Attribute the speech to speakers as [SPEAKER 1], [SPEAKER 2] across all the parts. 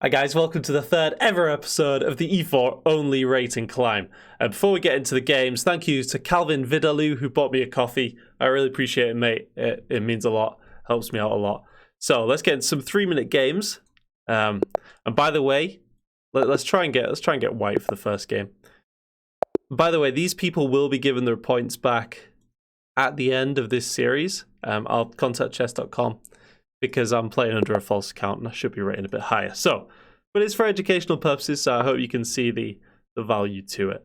[SPEAKER 1] Hi guys, welcome to the third ever episode of the E4 Only Rating Climb. And before we get into the games, thank you to Calvin Vidaloo who bought me a coffee. I really appreciate it, mate. It means a lot, helps me out a lot. So let's get into some 3-minute games. And by the way, let's try and get white for the first game. By the way, these people will be given their points back at the end of this series. I'll contact chess.com. because I'm playing under a false account and I should be rating a bit higher. So, but it's for educational purposes, so I hope you can see the value to it.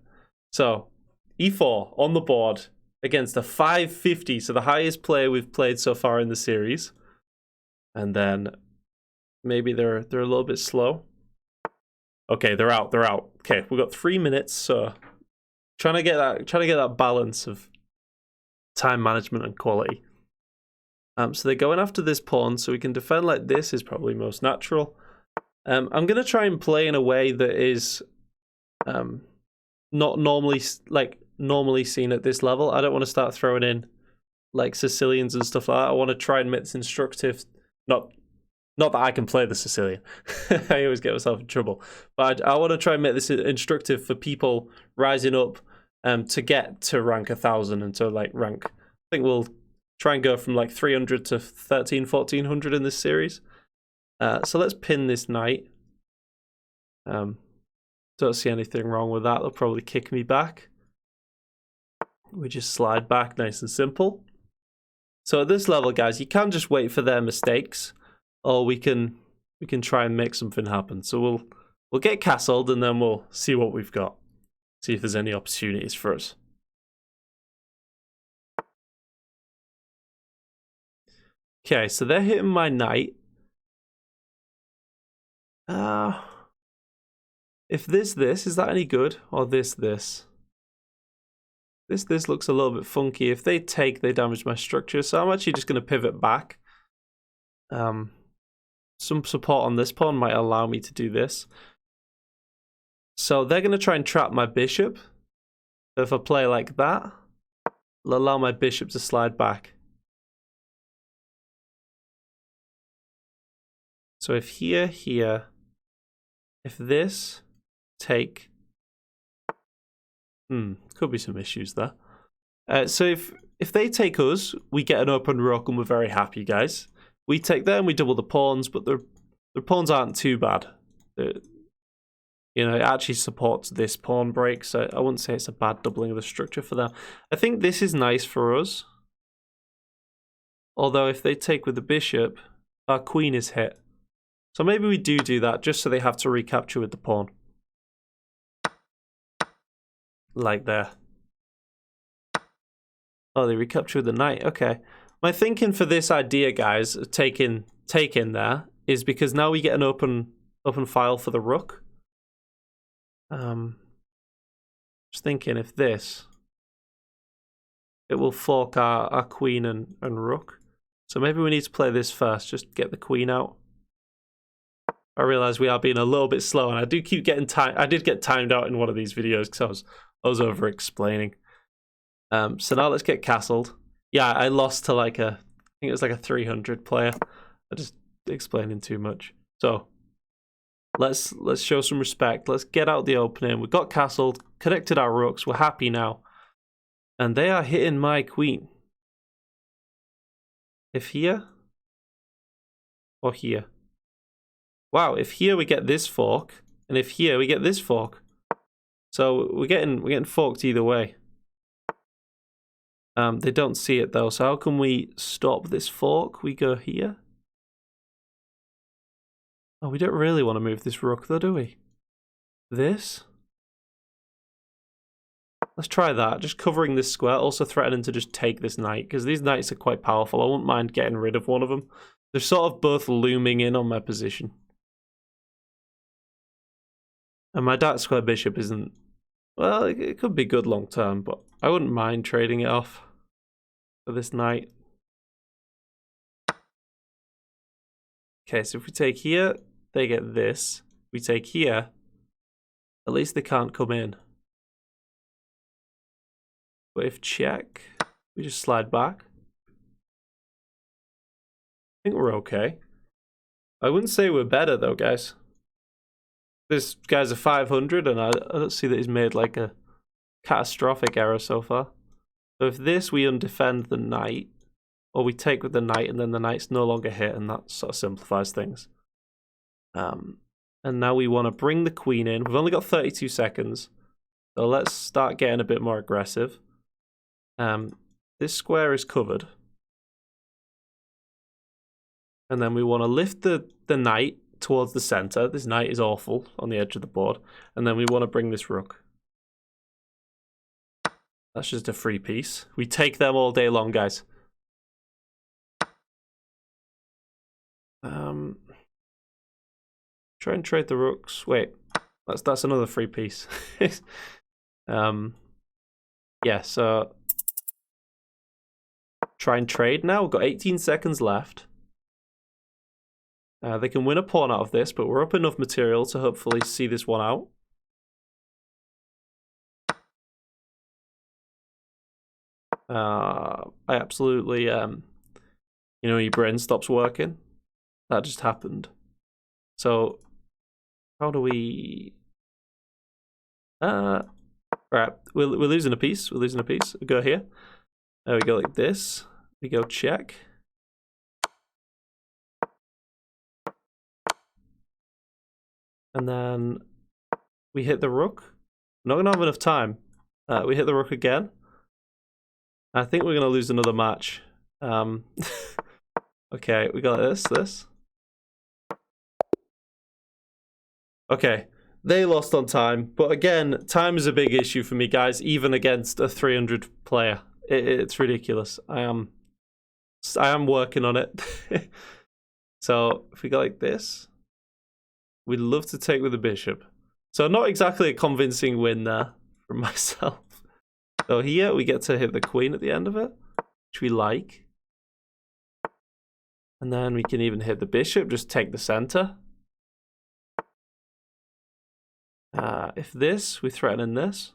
[SPEAKER 1] So, E4 on the board against a 550, so the highest player we've played so far in the series. And then maybe they're a little bit slow. Okay, they're out. Okay, we've got 3 minutes, so trying to get that balance of time management and quality. So they're going after this pawn, so we can defend like this is probably most natural. I'm going to try and play in a way that is not normally seen at this level. I don't want to start throwing in like Sicilians and stuff like that. I want to try and make this instructive. Not that I can play the Sicilian. I always get myself in trouble. But I want to try and make this instructive for people rising up to get to rank 1,000 and to like rank. I think we'll try and go from like 300 to 1,1400 in this series. So let's pin this knight. Don't see anything wrong with that. They'll probably kick me back. We just slide back nice and simple. So at this level, guys, you can just wait for their mistakes, or we can try and make something happen. So we'll get castled and then we'll see what we've got. See if there's any opportunities for us. Okay, so they're hitting my knight. If this, is that any good? Or this? This looks a little bit funky. If they take, they damage my structure. So I'm actually just going to pivot back. Some support on this pawn might allow me to do this. So they're going to try and trap my bishop. If I play like that, it'll allow my bishop to slide back. So if here, if this, take, could be some issues there. So if they take us, we get an open rook and we're very happy, guys. We take them, we double the pawns, but the pawns aren't too bad. It actually supports this pawn break, so I wouldn't say it's a bad doubling of the structure for them. I think this is nice for us. Although if they take with the bishop, our queen is hit. So maybe we do that just so they have to recapture with the pawn. Like there. Oh, they recapture with the knight. Okay. My thinking for this idea, guys, taking there, is because now we get an open file for the rook. Just thinking if this, it will fork our queen and rook. So maybe we need to play this first, just get the queen out. I realize we are being a little bit slow, and I do keep getting timed. I did get timed out in one of these videos because I was over explaining. So now let's get castled. Yeah, I lost to I think it was like a 300 player. I just explaining too much. So let's show some respect. Let's get out the opening. We got castled, connected our rooks. We're happy now, and they are hitting my queen. If here or here. Wow, if here we get this fork, and if here we get this fork. So we're getting forked either way. They don't see it though, so how can we stop this fork? We go here. Oh, we don't really want to move this rook though, do we? This? Let's try that, just covering this square, also threatening to just take this knight, because these knights are quite powerful. I wouldn't mind getting rid of one of them. They're sort of both looming in on my position. And my dark square bishop isn't... Well, it could be good long term, but I wouldn't mind trading it off for this knight. Okay, so if we take here, they get this. If we take here, at least they can't come in. But if check, we just slide back. I think we're okay. I wouldn't say we're better though, guys. This guy's a 500, and I don't see that he's made like a catastrophic error so far. So if this, we undefend the knight, or we take with the knight, and then the knight's no longer hit, and that sort of simplifies things. And now we want to bring the queen in. We've only got 32 seconds, so let's start getting a bit more aggressive. This square is covered. And then we want to lift the knight towards the center. This knight is awful on the edge of the board. And then we want to bring this rook. That's just a free piece. We take them all day long, guys. Try and trade the rooks. Wait, that's another free piece. Yeah, so try and trade now. We've got 18 seconds left. They can win a pawn out of this, but we're up enough material to hopefully see this one out. I absolutely, you know, your brain stops working. That just happened. So, how do we... Right, we're losing a piece. We're losing a piece. We go here. There we go like this. We go check. And then we hit the rook. We're not going to have enough time. We hit the rook again. I think we're going to lose another match. Okay, we got this. Okay, they lost on time. But again, time is a big issue for me, guys, even against a 300 player. It's ridiculous. I am working on it. So if we go like this, we'd love to take with the bishop. So not exactly a convincing win there from myself. So here we get to hit the queen at the end of it, which we like. And then we can even hit the bishop, just take the center. If this, we threaten in this.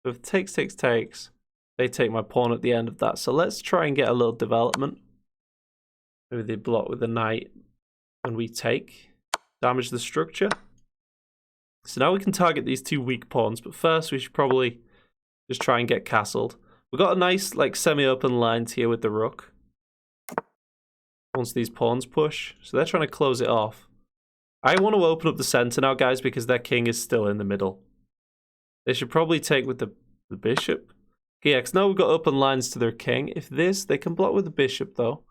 [SPEAKER 1] So if takes, they take my pawn at the end of that. So let's try and get a little development. Maybe they block with the knight and we take, damage the structure. So now we can target these two weak pawns, but first we should probably just try and get castled. We've got a nice like semi-open lines here with the rook. Once these pawns push, so they're trying to close it off. I want to open up the center now, guys, because their king is still in the middle. They should probably take with the bishop. Okay, yeah, because now we've got open lines to their king. If this, they can block with the bishop, though.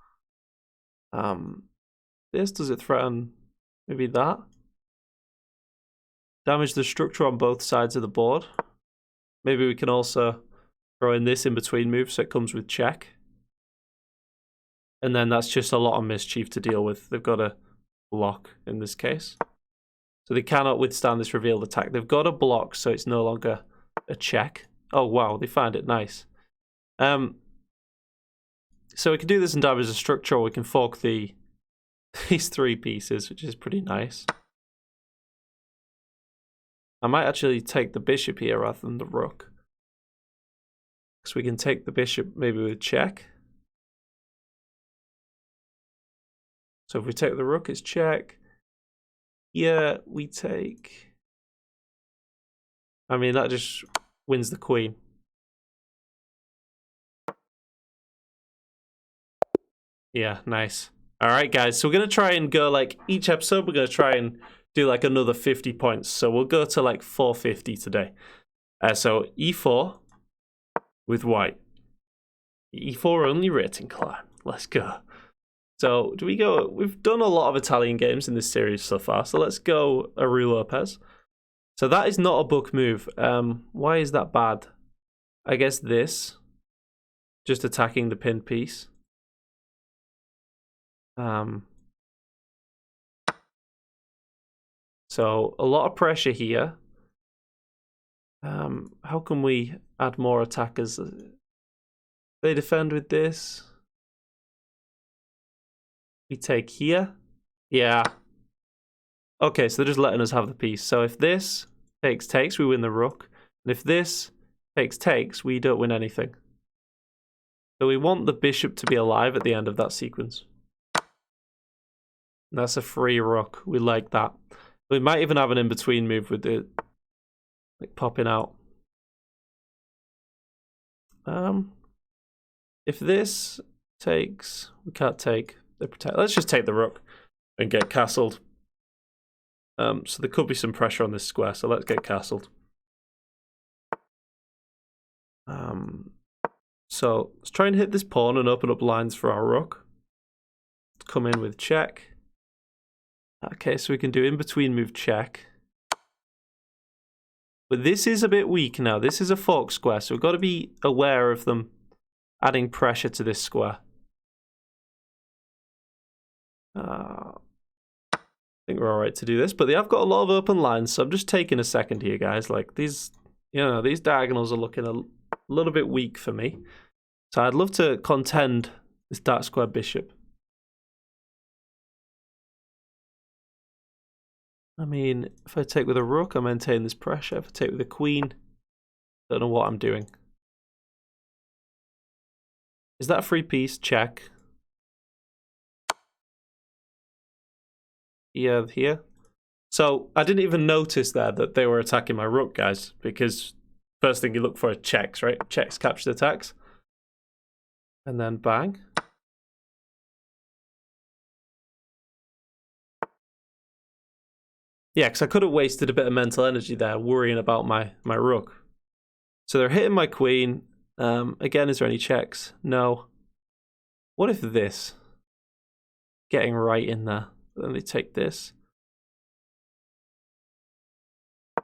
[SPEAKER 1] This, does it threaten maybe that? Damage the structure on both sides of the board. Maybe we can also throw in this in-between move, so it comes with check. And then that's just a lot of mischief to deal with. They've got a block in this case. So they cannot withstand this revealed attack. They've got a block, so it's no longer a check. Oh, wow, they find it nice. So we can do this and damage the structure, or we can fork these three pieces, which is pretty nice. I might actually take the bishop here rather than the rook. So we can take the bishop maybe with check. So if we take the rook, it's check. Yeah, we take... I mean, that just wins the queen. Yeah, nice. All right, guys. So we're going to try and go, like, each episode, we're going to try and do, like, another 50 points. So we'll go to, like, 450 today. So e4 with white. E4 only rating climb. Let's go. So, do we go... We've done a lot of Italian games in this series so far, so let's go Ruy Lopez. So that is not a book move. Why is that bad? I guess this. Just attacking the pinned piece. So, a lot of pressure here. How can we add more attackers? They defend with this. We take here. Yeah. Okay, so they're just letting us have the piece. So if this takes, we win the rook. And if this takes, we don't win anything. So we want the bishop to be alive at the end of that sequence. That's a free rook. We like that. We might even have an in-between move with the like popping out. If this takes, we can't take the protect. Let's just take the rook and get castled. So there could be some pressure on this square, so let's get castled. So let's try and hit this pawn and open up lines for our rook. Let's come in with check. Okay, so we can do in between move check. But this is a bit weak now. This is a fork square, so we've got to be aware of them adding pressure to this square. I think we're all right to do this, but they have got a lot of open lines, so I'm just taking a second here, guys. Like these, these diagonals are looking a little bit weak for me. So I'd love to contend this dark square bishop. I mean, if I take with a rook, I maintain this pressure. If I take with a queen, don't know what I'm doing. Is that a free piece? Check. Yeah, here. So I didn't even notice there that they were attacking my rook, guys, because first thing you look for are checks, right? Checks capture attacks. And then bang. Yeah, because I could have wasted a bit of mental energy there worrying about my rook. So they're hitting my queen. Again, is there any checks? No. What if this? Getting right in there. Then they take this.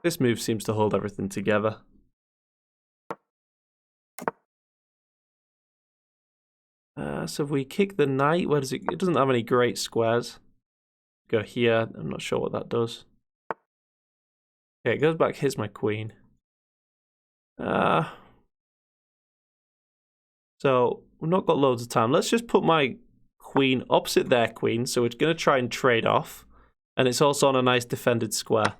[SPEAKER 1] This move seems to hold everything together. So if we kick the knight, where does it? It doesn't have any great squares. Go here. I'm not sure what that does. Okay, it goes back. Here's my queen. So we've not got loads of time. Let's just put my queen opposite their queen. So we're going to try and trade off. And it's also on a nice defended square.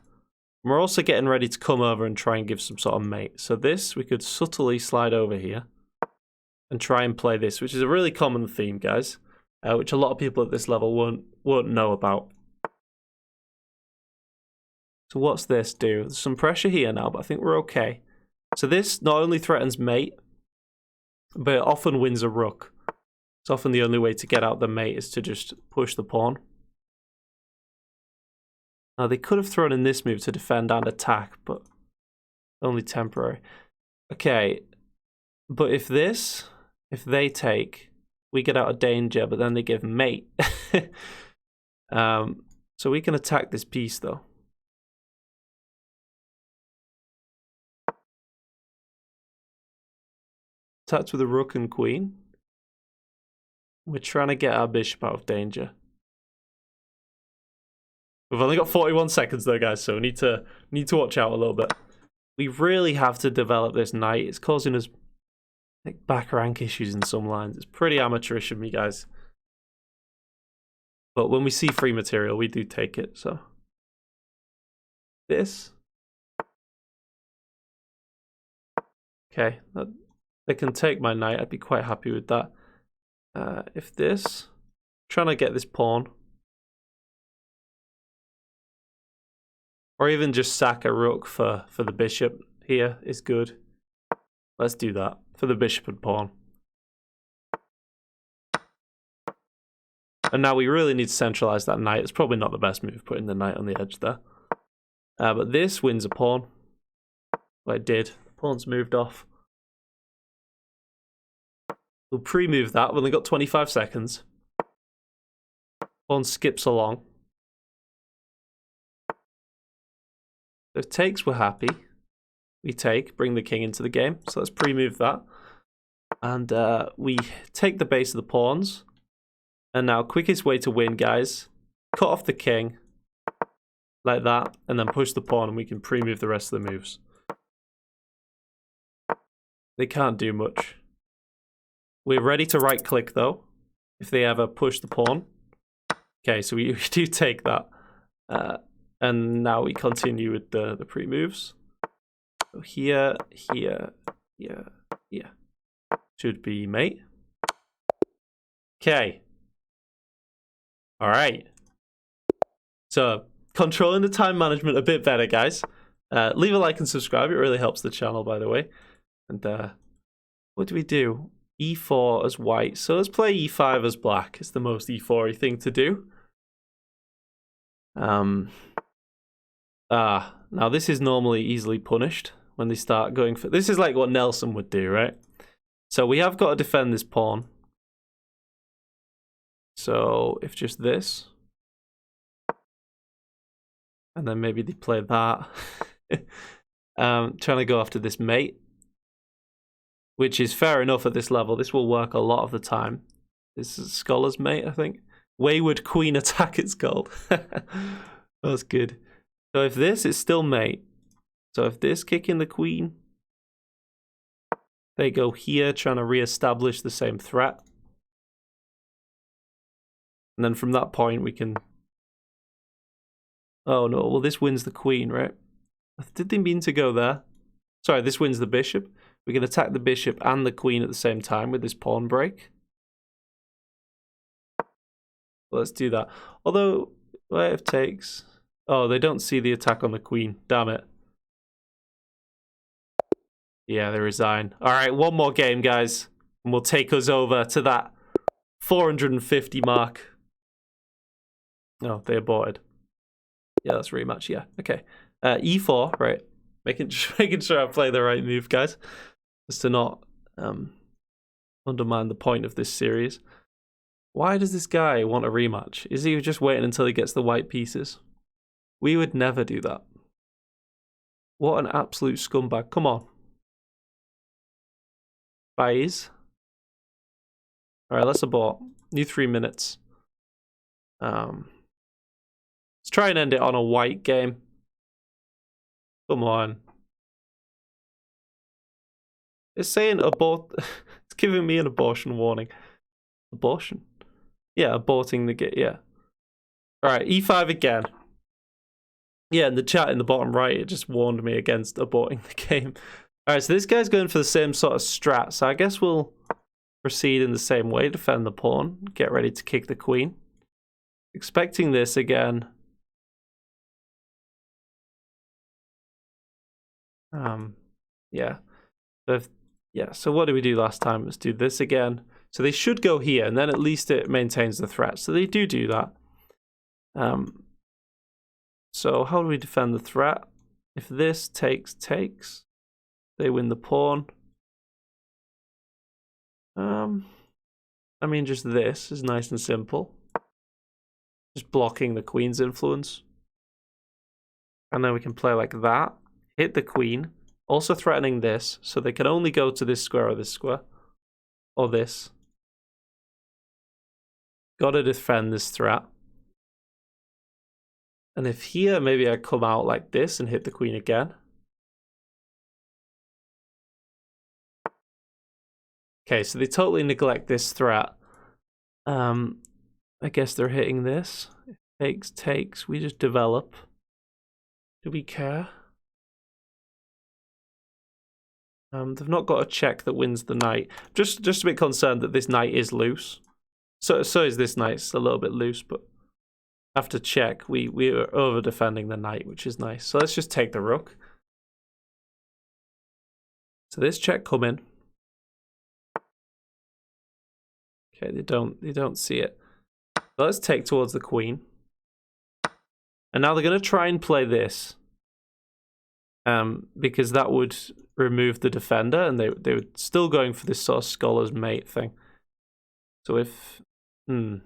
[SPEAKER 1] And we're also getting ready to come over and try and give some sort of mate. So this, we could subtly slide over here and try and play this, which is a really common theme, guys, which a lot of people at this level won't know about. So what's this do? There's some pressure here now, but I think we're okay. So this not only threatens mate, but it often wins a rook. It's often the only way to get out the mate is to just push the pawn. Now they could have thrown in this move to defend and attack, but only temporary. Okay, but if they take, we get out of danger, but then they give mate. So we can attack this piece though. Attacked with a rook and queen. We're trying to get our bishop out of danger. We've only got 41 seconds though, guys, so we need to watch out a little bit. We really have to develop this knight. It's causing us like back rank issues in some lines. It's pretty amateurish of me, guys. But when we see free material, we do take it, so. This. Okay, they can take my knight. I'd be quite happy with that. If this, trying to get this pawn. Or even just sack a rook for the bishop here is good. Let's do that for the bishop and pawn. And now we really need to centralize that knight. It's probably not the best move, putting the knight on the edge there. But this wins a pawn. Well, it did. The pawn's moved off. We'll pre-move that. We've only got 25 seconds. Pawn skips along. If takes, we're happy. We take, bring the king into the game. So let's pre-move that. And we take the base of the pawns. And now, quickest way to win, guys. Cut off the king. Like that. And then push the pawn and we can pre-move the rest of the moves. They can't do much. We're ready to right-click, though. If they ever push the pawn. Okay, so we do take that. And now we continue with the pre-moves. So here, here, here, here. Should be mate. Okay. All right. So controlling the time management a bit better, guys. Leave a like and subscribe. It really helps the channel, by the way. And what do we do? E4 as white. So let's play E5 as black. It's the most E4-y thing to do. Now this is normally easily punished when they start going for... This is like what Nelson would do, right? So we have got to defend this pawn. So if just this... And then maybe they play that. Trying to go after this mate. Which is fair enough at this level. This will work a lot of the time. This is Scholar's Mate, I think. Wayward Queen Attack, it's called. That's good. So if this is still mate. So if this kicking the queen. They go here, trying to re-establish the same threat. And then from that point we can... Oh no, well this wins the queen, right? Did they mean to go there? Sorry, this wins the bishop. We can attack the bishop and the queen at the same time with this pawn break. Let's do that. Although, what if takes... Oh, they don't see the attack on the queen. Damn it. Yeah, they resign. Alright, one more game, guys. And we'll take us over to that 450 mark. No, they aborted. Yeah, that's rematch, yeah. Okay. E4, right. Making sure I play the right move, guys. Just to not undermine the point of this series. Why does this guy want a rematch? Is he just waiting until he gets the white pieces? We would never do that. What an absolute scumbag. Come on. Buys. Alright, let's abort. New 3 minutes. Let's try and end it on a white game. Come on. It's saying abort. It's giving me an abortion warning. Abortion? Yeah, aborting the game. Yeah. Alright, E5 again. Yeah, in the chat in the bottom right, it just warned me against aborting the game. Alright, so this guy's going for the same sort of strat. So I guess we'll proceed in the same way. Defend the pawn. Get ready to kick the queen. Expecting this again. Yeah. So what did we do last time? Let's do this again. So they should go here, and then at least it maintains the threat. So they do that. So how do we defend the threat? If this takes, they win the pawn. I mean, just this is nice and simple. Just blocking the queen's influence. And then we can play like that. Hit the queen. Also threatening this, so they can only go to this square or this square. Or this. Gotta defend this threat. And if here, maybe I come out like this and hit the queen again. Okay, so they totally neglect this threat. I guess they're hitting this. Takes. We just develop. Do we care? They've not got a check that wins the knight. Just a bit concerned that this knight is loose. So is this knight. It's a little bit loose, but after check, we are over defending the knight, which is nice. So let's just take the rook. So this check come in. Okay, they don't see it. So let's take towards the queen. And now they're going to try and play this. Because that would remove the defender, and they were still going for this sort of Scholar's Mate thing. So if... So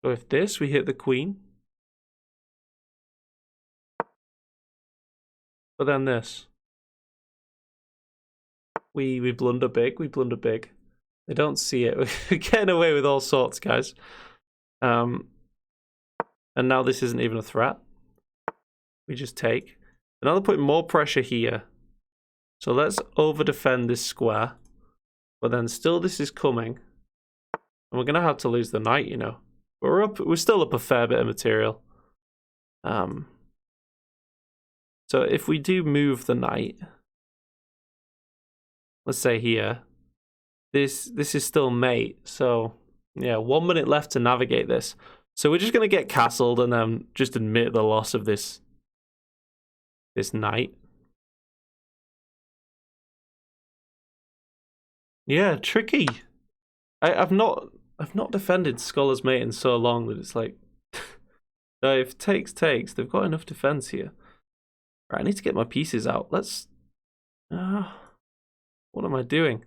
[SPEAKER 1] if this, we hit the queen. But then this. We blunder big, They don't see it. We're getting away with all sorts, guys. And now this isn't even a threat. We just take. And now they're putting more pressure here. So let's over-defend this square. But then still this is coming. And we're going to have to lose the knight, you know. We're still up a fair bit of material. So if we do move the knight, let's say here, this is still mate. So yeah, 1 minute left to navigate this. So we're just going to get castled and then just admit the loss of this knight. Yeah, tricky. I've not defended Scholar's Mate in so long that it's like, if takes, they've got enough defense here. Right, I need to get my pieces out. Let's. What am I doing?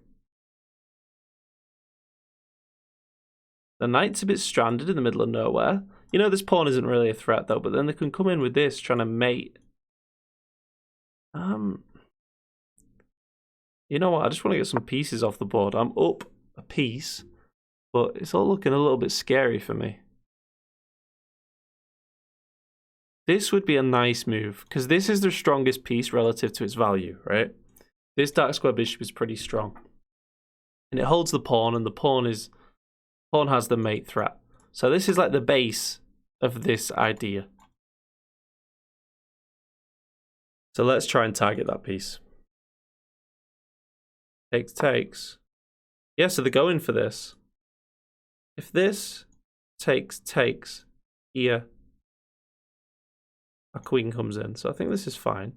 [SPEAKER 1] The knight's a bit stranded in the middle of nowhere. You know, this pawn isn't really a threat though, but then they can come in with this trying to mate. You know what? I just want to get some pieces off the board. I'm up a piece, but it's all looking a little bit scary for me. This would be a nice move, because this is the strongest piece relative to its value, right? This dark square bishop is pretty strong. And it holds the pawn, and the pawn has the mate threat. So this is like the base of this idea. So let's try and target that piece. Takes. Yeah, so they're going for this. If this takes here, a queen comes in. So I think this is fine.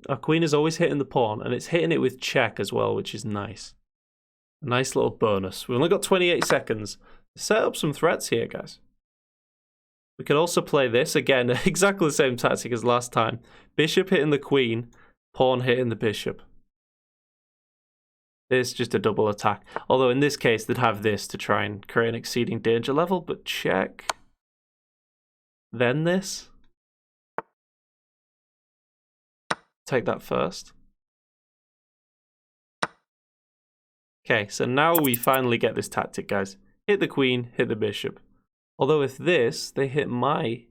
[SPEAKER 1] Our queen is always hitting the pawn, and it's hitting it with check as well, which is nice. A nice little bonus. We've only got 28 seconds. Set up some threats here, guys. We could also play this. Again, exactly the same tactic as last time. Bishop hitting the queen, pawn hitting the bishop. It's just a double attack. Although in this case, they'd have this to try and create an exceeding danger level, but check. Then this. Take that first. Okay, so now we finally get this tactic, guys. Hit the queen, hit the bishop. Although if they hit my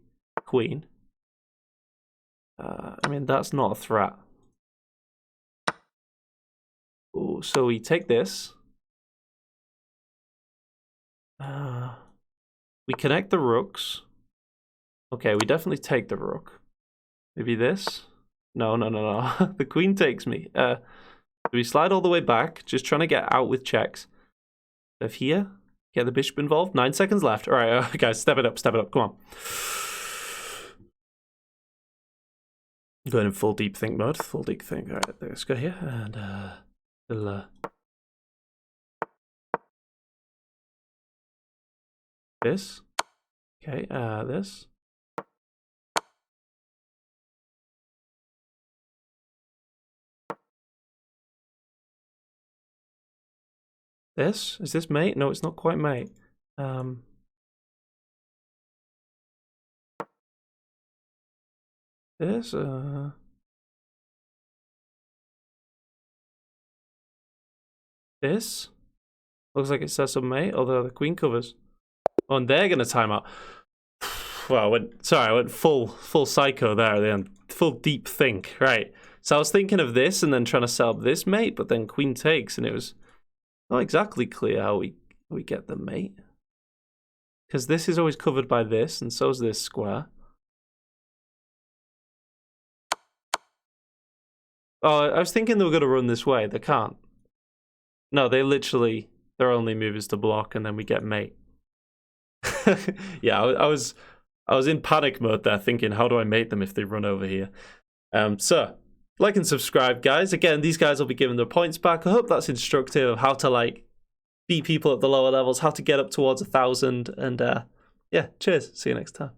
[SPEAKER 1] queen, I mean, that's not a threat. Ooh, so we take this. We connect the rooks. Okay, we definitely take the rook. Maybe this? No. The queen takes me. Do we slide all the way back? Just trying to get out with checks. If here, get the bishop involved. 9 seconds left. All right, guys, step it up. Come on. Going in full deep think mode. All right, let's go here and this. Okay, this. This? Is this mate? No, it's not quite mate. This? This? Looks like it says some mate, although the queen covers. Oh, and they're gonna time out. Well, I went full psycho there at the end. Full deep think, right. So I was thinking of this and then trying to set up this mate, but then queen takes, and it was not exactly clear how we get the mate. Because this is always covered by this, and so is this square. Oh, I was thinking they were going to run this way. They can't. No, their only move is to block, and then we get mate. Yeah, I was in panic mode there, thinking, how do I mate them if they run over here? So, like and subscribe, guys. Again, these guys will be giving their points back. I hope that's instructive of how to, beat people at the lower levels, how to get up towards 1,000, and yeah, cheers. See you next time.